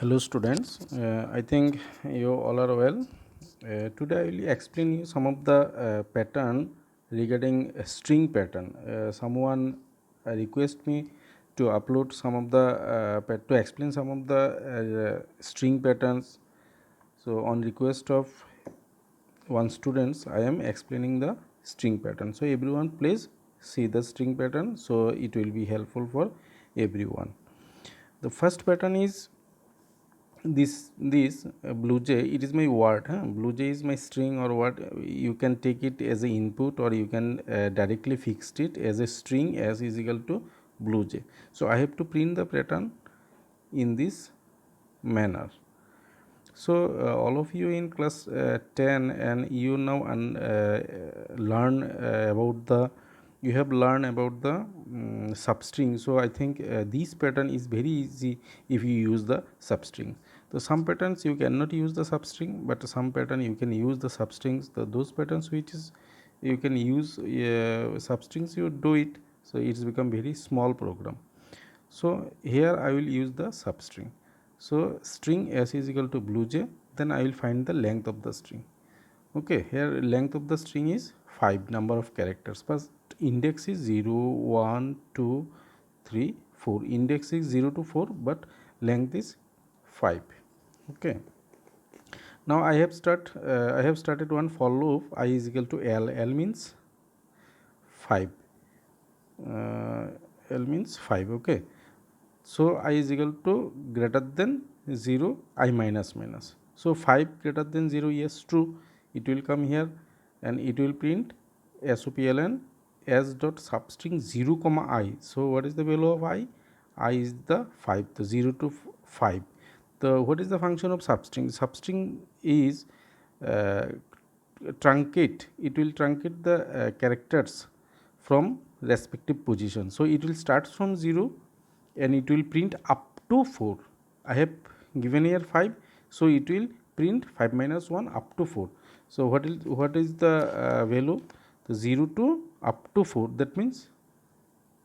Hello students, I think you all are well. Today I will explain you some of the pattern regarding a string pattern. Someone request me to upload some of the to explain some of the string patterns. So on request of one students I am explaining the string pattern. So everyone please see the string pattern, so it will be helpful for everyone. The first pattern is this blue jay. It is my word, blue jay is my string or what. You can take it as a input or you can directly fix it as a string as is equal to blue jay. So I have to print the pattern in this manner. So all of you in class 10 and you now learn about the you have learned about the substring. So I think this pattern is very easy if you use the substring. So some patterns you cannot use the substring, but some pattern you can use the substrings. Those patterns which is you can use substrings, you do it, so it's become very small program. So here I will use the substring. So string s is equal to blue jay, then I will find the length of the string. Okay, here length of the string is 5 number of characters, but index is 0 1 2 3 4. Index is 0 to 4, but length is 5. Okay, now I have started one for loop. I is equal to l means 5, uh, l means 5. Okay, so I is equal to greater than 0, I minus minus. So 5 greater than 0, yes, true, it will come here and it will print sopln s dot substring 0 comma I. So what is the value of I is the 5, the 0 to 5. The what is the function of substring? Substring is uh, truncate. It will truncate the characters from respective position. So it will start from 0 and it will print up to 4. I have given here 5, so it will print 5 minus 1 up to 4. So what is the value? The 0 to up to 4, that means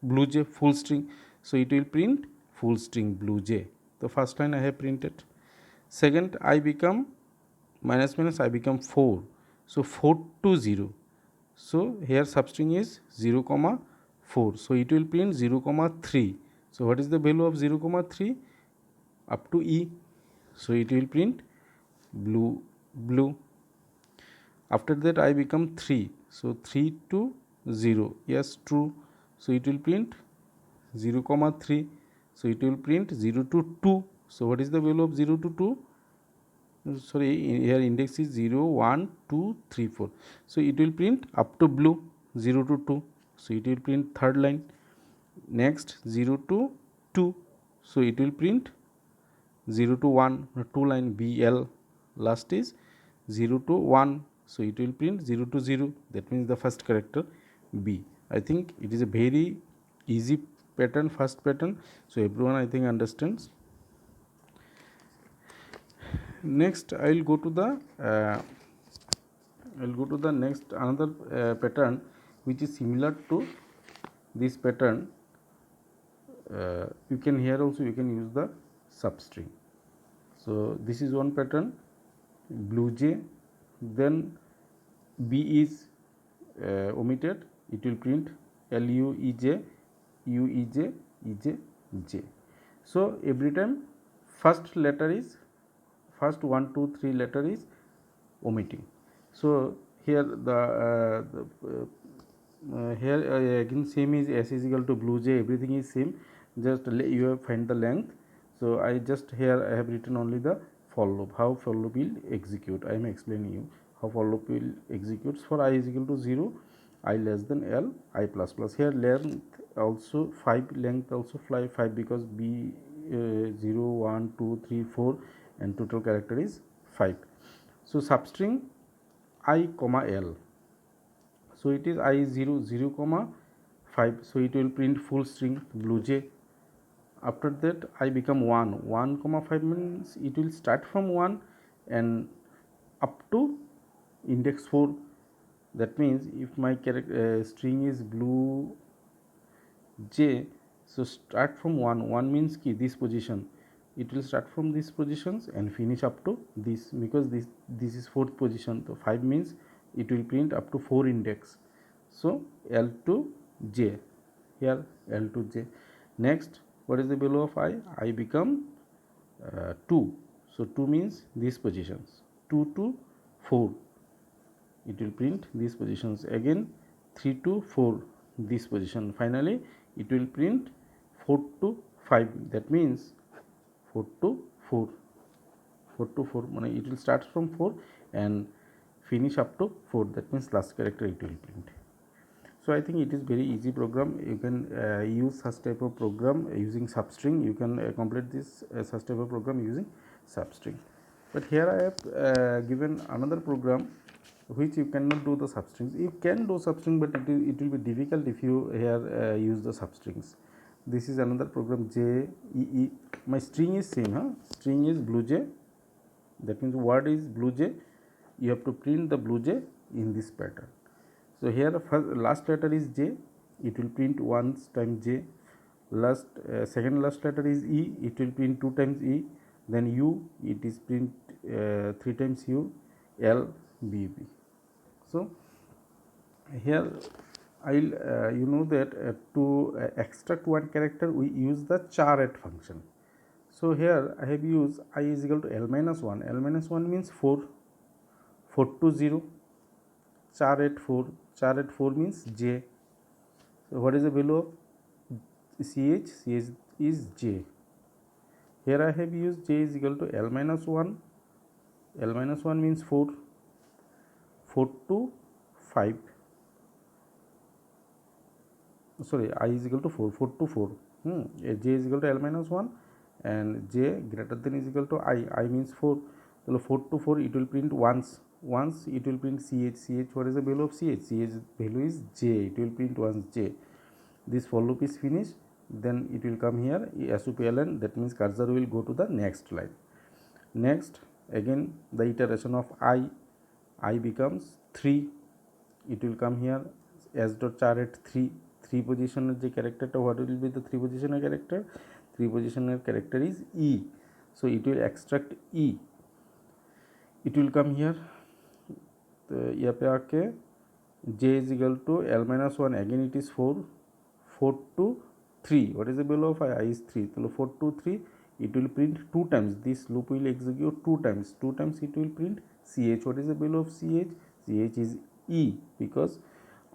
blue jay full string. So it will print full string blue jay. The first line I have printed. Second, I become minus minus, I become 4. So 4 to 0. So here substring is 0 comma 4. So it will print 0 comma 3. So what is the value of 0 comma 3? Up to e. So it will print blue. After that I become 3. So 3 to 0, yes, true. So it will print 0 comma 3. So it will print 0 to 2. So what is the value of 0 to 2? Sorry, here index is 0 1 2 3 4. So it will print up to blue 0 to 2. So it will print third line. Next 0 to 2. So it will print 0 to 1, 2 line bl. Last is 0 to 1. So it will print 0 to 0, that means the first character b. I think it is a very easy pattern, first pattern. So everyone I think understands. Next I will go to the next another pattern which is similar to this pattern. You can here also you can use the substring. So this is one pattern, blue jay, then b is omitted, it will print luej uej ej j. So every time first letter is first 1 2 3 letter is omitting. So here here again same is s is equal to blue jay, everything is same, just you have find the length. So I just here I have written only the for loop, how for loop will execute. I am explaining you how for loop will executes. For I is equal to 0, I less than l, I plus plus. Here length also 5, length also fly 5 because b 0 1 2 3 4 and total character is 5. So substring I comma l. So it is I 0 0 comma 5. So it will print full string blue jay. After that I become 1 1 comma 5 means it will start from 1 and up to index 4. That means if my string is blue jay, so start from 1 1 means key this position it will start from these positions and finish up to this, because this is fourth position, so 5 means it will print up to 4 index. So L to J, here L to J. Next, what is the value of I become 2, so 2 means these positions, 2 to 4 it will print these positions, again 3 to 4 this position, finally it will print 4 to 5, that means 4 to 4, 4 to 4 means it will start from 4 and finish up to 4, that means last character it will print. So I think it is very easy program. You can use such type of program using substring. You can complete this such type of program using substring. But here I have given another program which you cannot do the substrings. You can do substring, but it will be difficult if you here use the substrings. This is another program, JEE. My string is same, huh? String is blue jay. That means word is blue jay. You have to print the blue jay in this pattern. So here first, last letter is J, it will print once times J. Last second last letter is E, it will print 2 times E. Then U, it is print 3 times U. L, B, B. So here I'll you know that to extract one character we use the char at function. So here I have used I is equal to L minus 1. L minus 1 means 4, 4 to 0. Char at 4, char at 4 means J. So what is the value of CH? CH is J. Here I have used J is equal to L minus 1. L minus 1 means 4, 4 to 5. Sorry, I is equal to 4, 4 to 4. J is equal to L minus 1 and J greater than is equal to I means 4. So 4 to 4 it will print once it will print CH. What is the value of CH? CH value is J, it will print once J. This for loop is finished, then it will come here SUPLN, that means cursor will go to the next line. Next again the iteration of I becomes 3, it will come here S dot char at 3 position of the character. What will be the 3 positioner character? 3 positioner character is E, so it will extract E, it will come here. तो यहाँ पे आके J is equal to L minus 1, again it is 4, 4 to 3. What is the value of I is 3. So 4 to 3 it will print 2 times. This loop will execute 2 times. 2 times it will print CH. What is the value of CH? CH is E, because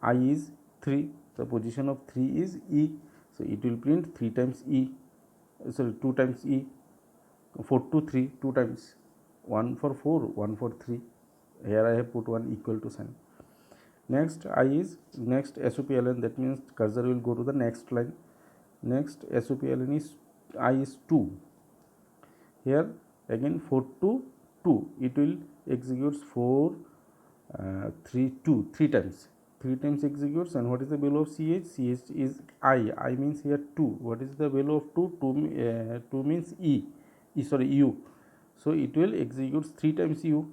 I is 3. The position of 3 is E. So it will print 3 times E. Sorry, 2 times E. 4 to 3, 2 times. 1 for 4, 1 for 3. Here I have put one equal to sign. Next I is next SUPLN, that means cursor will go to the next line. Next SUPLN is I is 2. Here again 4 to 2, it will executes 4 3 2 3 times. 3 times executes, and what is the value of CH? CH is I means here 2. What is the value of 2? 2 means sorry U. So it will execute 3 times U.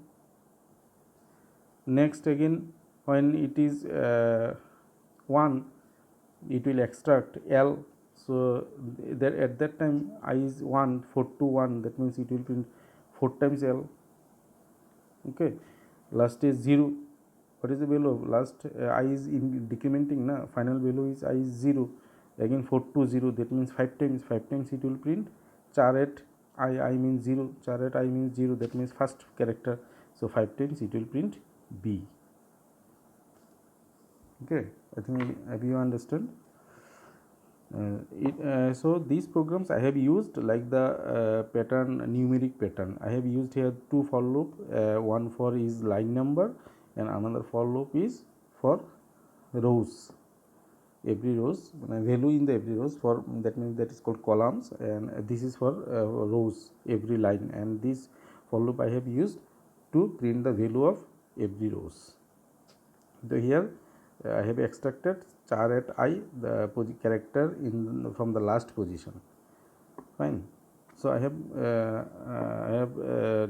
Next again when it is 1, it will extract L. So there at that time I is 1, 4 to 1, that means it will print 4 times L. Okay, last is 0. What is the value of last? I is in decrementing na, final value is I is 0. Again 4 to 0, that means 5 times. 5 times it will print char at I means 0. Char at I means 0, that means first character. So 5 times it will print B. Okay, I think have you understood? So these programs I have used like the pattern, numeric pattern. I have used here 2 for loop. One for is line number and another for loop is for rows. Every rows, value in the every rows, for that means that is called columns, and this is for rows, every line, and this for loop I have used to print the value of every rows. So here I have extracted char at I, the character in from the last position. Fine. So I have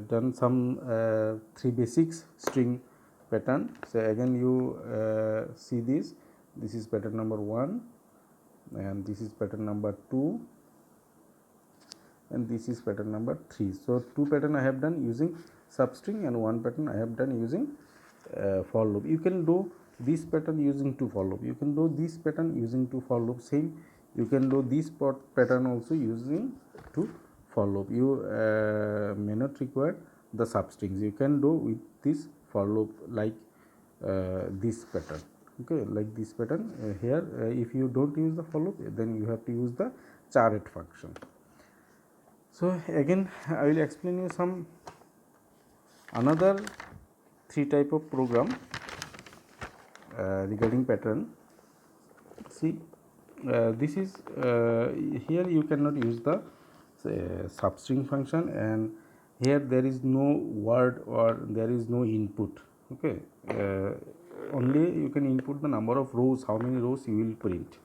done some 3 basics string pattern. So again you see this. This is pattern number 1 and this is pattern number 2 and this is pattern number 3. So 2 pattern I have done using substring and 1 pattern I have done using for loop. You can do this pattern using 2 for loop, you can do this pattern using 2 for loop, same you can do this pattern also using 2 for loop. You may not require the substrings, you can do with this for loop like this pattern, okay, like this pattern. Here if you don't use the for loop, then you have to use the char@, function. So again I will explain you some another 3 type of program regarding pattern. See, this is here you cannot use the substring function, and here there is no word or there is no input, okay. Only you can input the number of rows, how many rows you will print.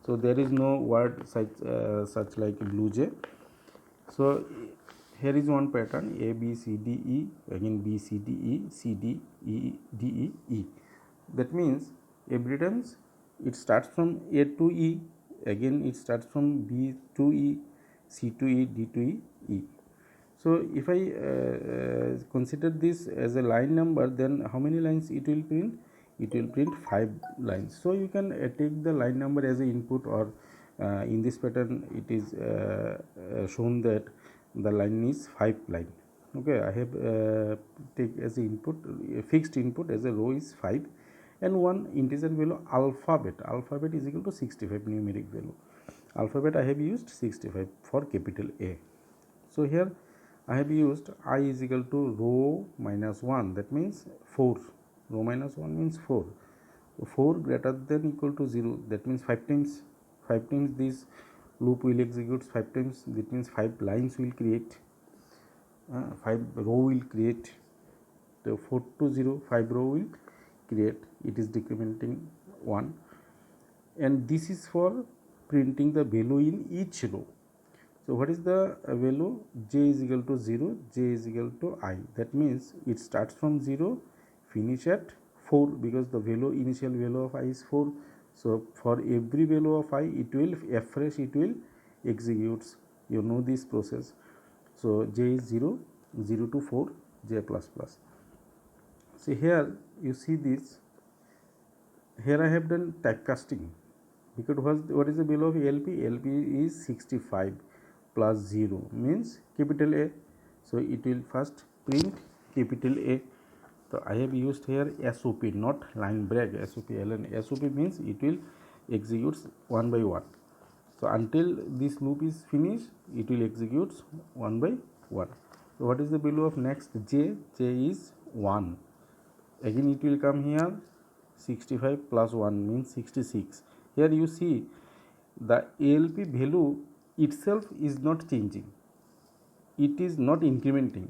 So there is no word such like BlueJ. So here is one pattern A B C D E, again B C D E, C D E D E E. That means every times it starts from A to E, again it starts from B to E, C to E, D to E, E. So if I consider this as a line number, then how many lines it will print? It will print 5 lines. So you can take the line number as a input, or in this pattern it is shown that the line is 5 line, okay. I have take as a input, fixed input as a row is 5, and one integer value alphabet. Alphabet is equal to 65 numeric value. Alphabet I have used 65 for capital A. So here I have used I is equal to row minus 1, that means 4. Row minus 1 means 4. So 4 greater than equal to 0, that means 5 times. 5 times this loop will execute 5 times, that means 5 lines will create, 5 row will create. So 4 to 0, 5 row will create, it is decrementing 1, and this is for printing the value in each row. So what is the value? J is equal to 0, J is equal to I, that means it starts from 0, finish at 4, because the value, initial value of I is 4. So for every value of I, it will afresh, it will executes, you know this process. So J is 0, 0 to 4, J plus plus. See here you see this, here I have done typecasting, because what is the value of LP? LP is 65 plus 0 means capital A. So it will first print capital A. So I have used here SOP, not line break, SOP ln. SOP means it will executes one by one. So until this loop is finished, it will executes one by one. So what is the value of next J? J is 1. Again it will come here, 65 plus 1 means 66. Here you see the ALP value itself is not changing, it is not incrementing,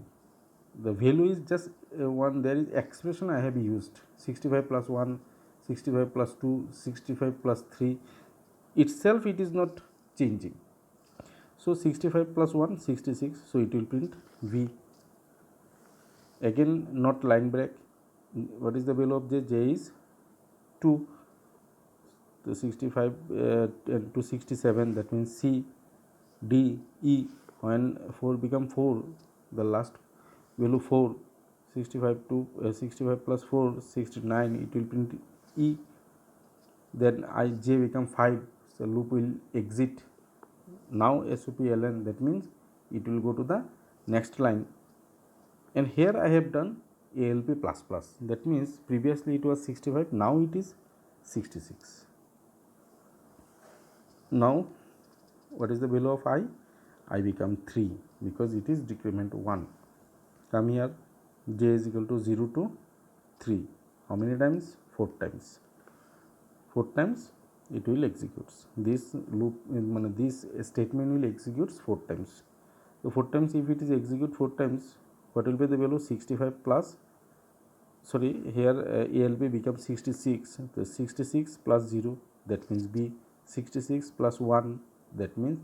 the value is just 1. There is expression I have used, 65 plus 1, 65 plus 2, 65 plus 3, itself it is not changing. So 65 plus 1, 66, so it will print V. Again not line break. What is the value of J? J is 2. So 65 to 67, that means C, D, E. When 4 become 4, the last value 4, 65 to 65 plus 4, 69, it will print E. Then I, J become 5, so loop will exit. Now SOP ln, that means it will go to the next line, and here I have done ALP plus plus, that means previously it was 65, now it is 66. Now what is the value of I? I become 3, because it is decrement 1. Come here, J is equal to 0 to 3. How many times? 4 times. 4 times it will executes. This loop, this statement will executes 4 times. So 4 times, if it is execute 4 times, what will be the value? 65 plus, sorry, here ALP becomes 66. So 66 plus 0, that means B. 66 plus 1, that means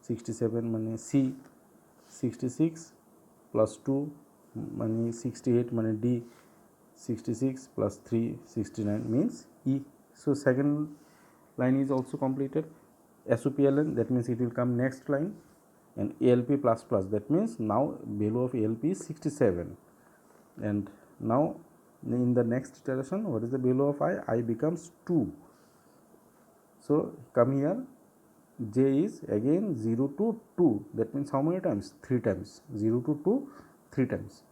67 money C. 66 plus 2 money 68 money D. 66 plus 3, 69 means E. So second line is also completed. SOP ln, that means it will come next line. and ALP plus plus, that means now value of ALP is 67, and now in the next iteration what is the value of I becomes 2. So come here, j is again 0 to 2, that means how many times? 3 times. 0 to 2 3 times,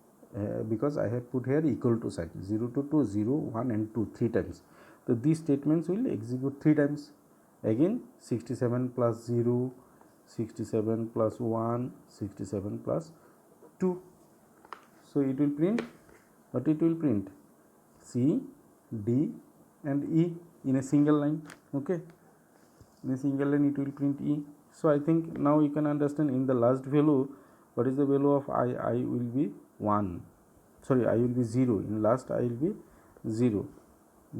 because I have put here equal to sign. 0 to 2 0 1 and 2 3 times. So these statements will execute 3 times. Again 67 plus 0, 67 plus 1, 67 plus 2. So it will print what? It will print C, D and E in a single line. Okay, in a single line it will print E. So I think now you can understand in the last value what is the value of I will be 1, sorry, I will be 0. In last I will be 0.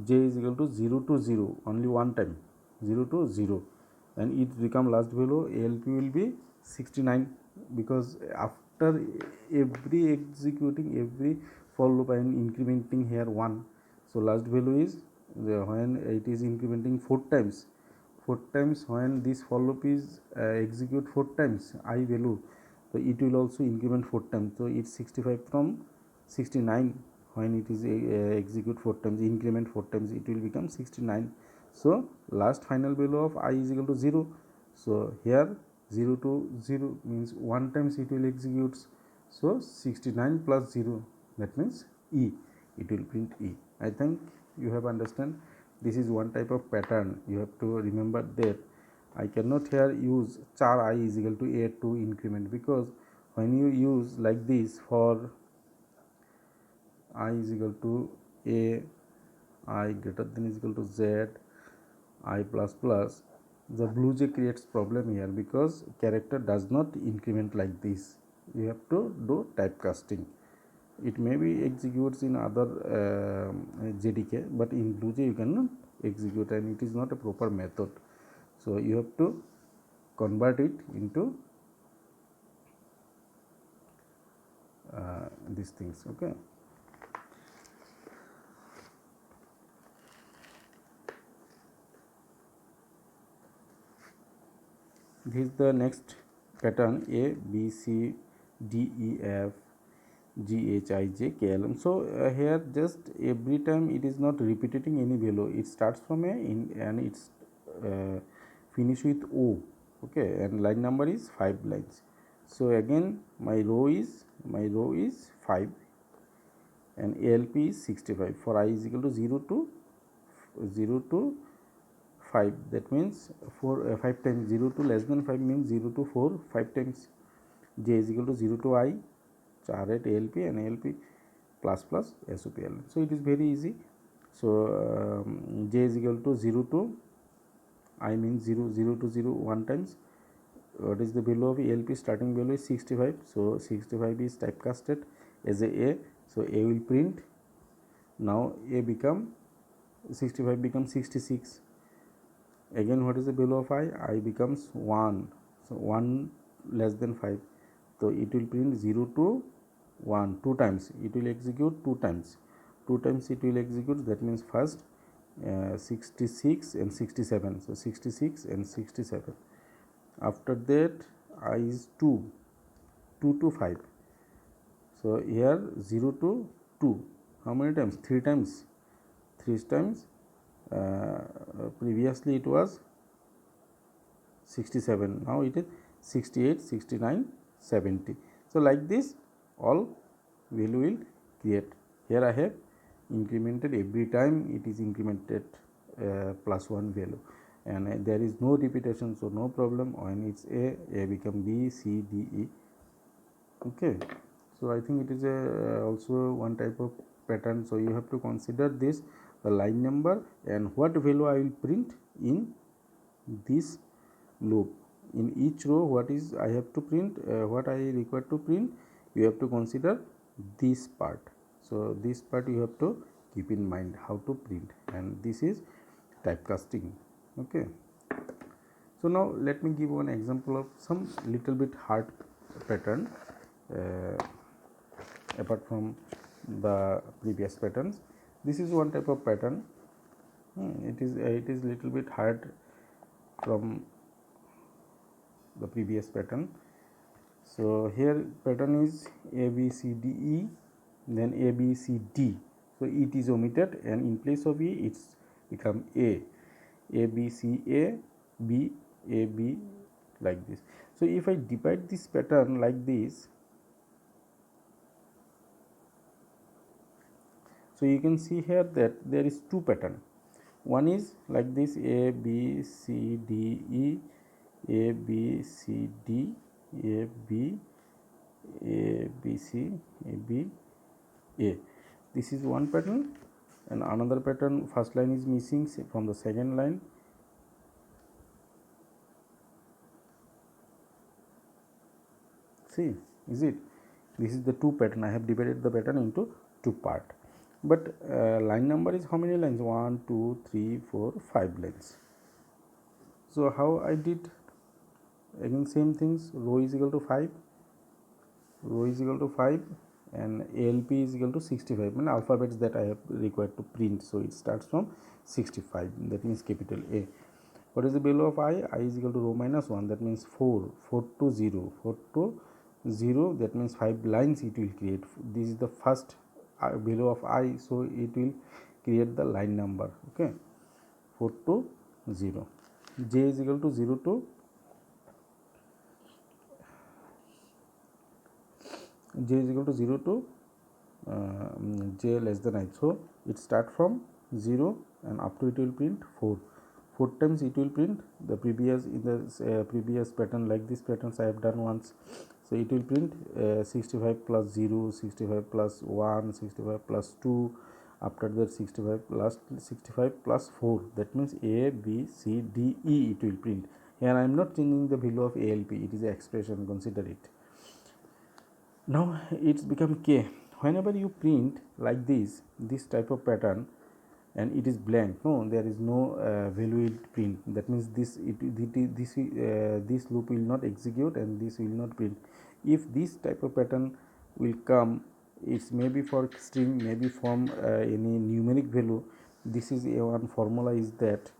J is equal to 0 to 0 only one time, 0 to 0, and it become last value ALP will be 69, because after every executing every for loop I am incrementing here 1. So last value is when it is incrementing 4 times, 4 times when this for loop is execute 4 times I value, so it will also increment 4 times. So it's 65 from 69, when it is execute 4 times, increment 4 times, it will become 69. So last final value of I is equal to 0. So here 0 to 0 means 1 times it will executes. So 69 plus 0, that means E, it will print E. I think you have understand. This is one type of pattern. You have to remember that I cannot here use char I is equal to A to increment, because when you use like this for I is equal to A, I greater than is equal to Z, I plus plus, the BlueJ creates problem here, because character does not increment like this. You have to do typecasting. It may be executes in other JDK, but in BlueJ you cannot execute, and it is not a proper method. So you have to convert it into these things. Okay. This is the next pattern: A, B, C, D, E, F, G, H, I, J, K, L, M. So here just every time it is not repeating any value. It starts from A and it's finish with O. Okay, and line number is 5 lines. So again my row is 5 and ALP is 65 for I is equal to 0 to 5. That means 5 times 0 to less than 5 means 0 to 4 5 times. J is equal to 0 to I, char at ALP and ALP plus plus SOPL. So it is very easy. So J is equal to 0 to I means 0 to 0 1 times. What is the value of ALP? Starting value is 65. So 65 is typecasted as a. So A will print. Now A become 65 becomes 66. Again what is the value of I becomes 1. So 1 less than 5. So it will print 0 to 1 2 times. It will execute 2 times. 2 times it will execute. That means first 66 and 67. So 66 and 67. After that I is 2 to 5. So here 0 to 2. How many times? 3 times. 3 times. Previously it was 67. Now it is 68, 69, 70. So like this all value will create. Here I have incremented every time it is incremented plus 1 value, and there is no repetition, so no problem. When it's A become B, C, D, E. Okay, so I think it is a also one type of pattern. So you have to consider this, the line number and what value I will print in this loop. In each row what is I have to print, what I require to print, you have to consider this part. So this part you have to keep in mind how to print, and this is typecasting. Okay, so now let me give one example of some little bit hard pattern apart from the previous patterns. This is one type of pattern. It is little bit hard from the previous pattern. So here pattern is A B C D E, then A B C D. So it is omitted and in place of E it's become A B C A B A B, like this. So if I divide this pattern like this, so you can see here that there is two pattern. One is like this A B C D E, A B C D, A B, A B C, A B, A. This is one pattern, and another pattern, first line is missing from the second line. See, is it? This is the two pattern. I have divided the pattern into two part. But line number is how many lines? 1, 2, 3, 4, 5 lines. So how I did? Again same things. Row is equal to 5. Row is equal to 5 and ALP is equal to 65, and alphabets that I have required to print. So it starts from 65, that means capital A. What is the value of I? I is equal to row minus 1, that means 4. 4 to 0. 4 to 0, that means 5 lines it will create. This is the first value of I, so it will create the line number. Okay, 4 to 0. J is equal to 0 to j is equal to 0 to j less than I. So it start from 0 and up to it will print 4. 4 times it will print the previous, in the previous pattern, like this patterns I have done once. So it will print 65 plus 0, 65 plus 1, 65 plus 2, after that 65 plus 4, that means A B C D E it will print. Here I am not changing the value of ALP, it is an expression, consider it. Now it's become K. Whenever you print like this type of pattern, and it is blank, no, there is no value it print, that means this loop will not execute and this will not print. If this type of pattern will come, it's maybe for string, maybe from any numeric value. This is a one formula is that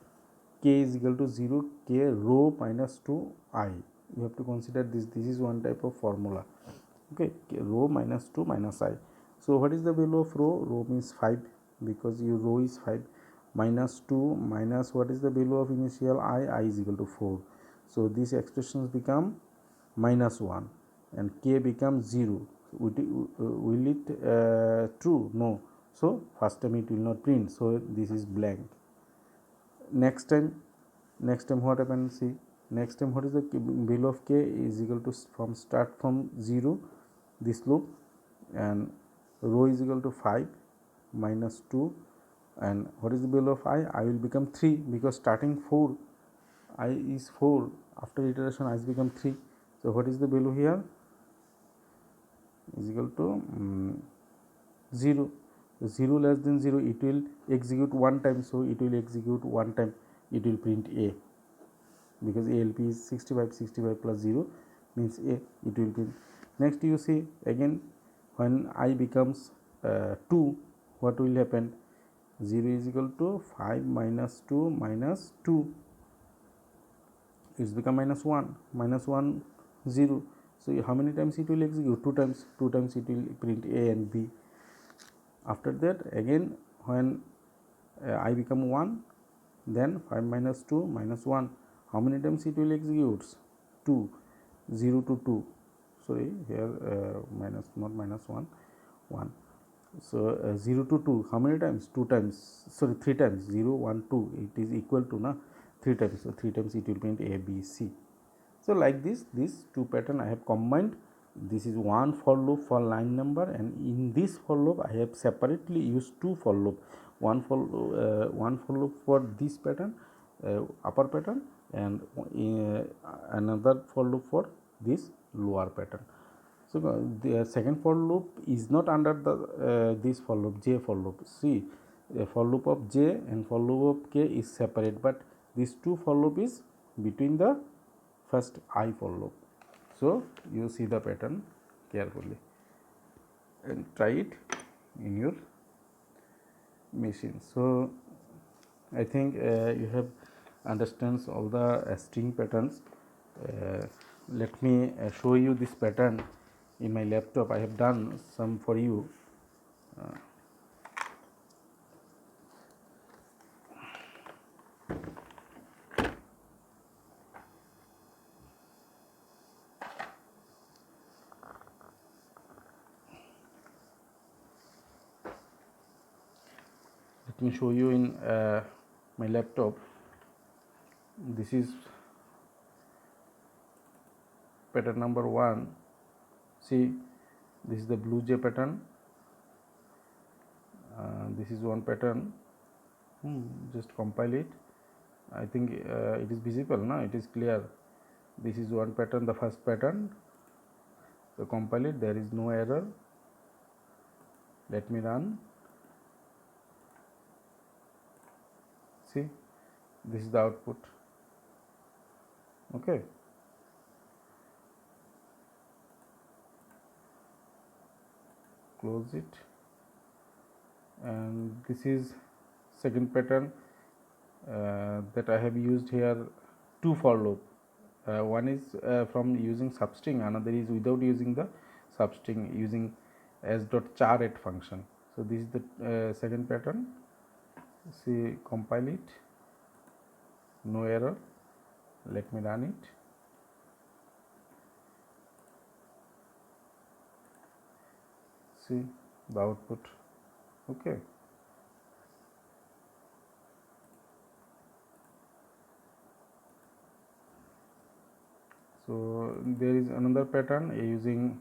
K is equal to 0, K row minus 2 I. You have to consider this. This is one type of formula. Okay, row minus 2 minus I. So what is the value of row? Row means 5, because your row is 5, minus 2 minus what is the value of initial I is equal to 4. So these expressions become minus 1 and K becomes 0. Will it true? No. So first time it will not print, so this is blank. Next time what happens? See, next time what is the value of K is equal to, from start from 0, this loop, and row is equal to 5 minus 2, and what is the value of I will become 3, because starting 4, I is 4, after iteration I has become 3. So what is the value here? Is equal to 0. 0 less than 0, it will execute one time, so it will execute one time, it will print A, because ALP is 65, 65 plus 0 means A, it will print. Next you see again, when I becomes 2, what will happen? 0 is equal to 5 minus 2 minus 2, it's become minus 1, minus 1 0. So how many times it will execute? 2 times. 2 times it will print A and B. After that again, when I become 1, then 5 minus 2 minus 1, how many times it will execute? 2. 0 to 2, sorry, here minus, not minus 1, 1. So 0 to 2, how many times? 2 times, sorry, 3 times. 0 1 2, it is equal to na 3 times, so 3 times it will print A B C. So like this, these two pattern I have combined. This is one for loop for line number, and in this for loop I have separately used two for loop, one for loop for this pattern, upper pattern, and another for loop for this lower pattern. So the second for loop is not under the this for loop, J for loop. See, a for loop of J and for loop of K is separate, but this two for loop is between the first I for loop. So you see the pattern carefully and try it in your machine. So I think you have understands all the string patterns. let me show you this pattern in my laptop. I have done some for you. Let me show you in my laptop. This is pattern number 1. See, this is the blue jay pattern. This is one pattern. Just compile it. I think it is visible now, it is clear. This is one pattern, the first pattern. So compile it, there is no error. Let me run. See, this is the output. Okay. Close it. And this is second pattern that I have used here, two for loop. One is from using substring, another is without using the substring, using as.char@. function. So this is the second pattern. See, compile it, no error. Let me run it. See the output. Okay. So there is another pattern using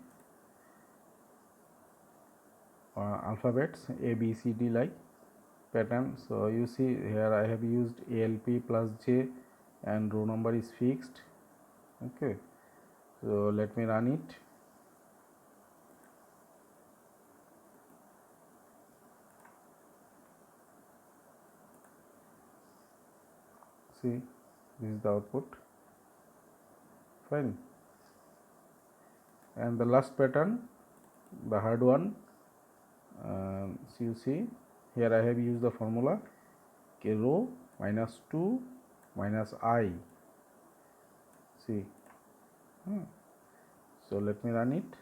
alphabets A, B, C, D like pattern. So you see here I have used ALP plus J and row number is fixed. Okay. So let me run it. See, this is the output. Fine. And the last pattern, the hard one, so you see here I have used the formula k row minus 2 minus I. See, so let me run it.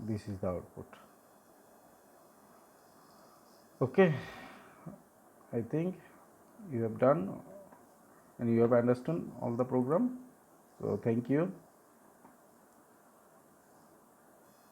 This is the output. Okay, I think you have done and you have understood all the program. So thank you.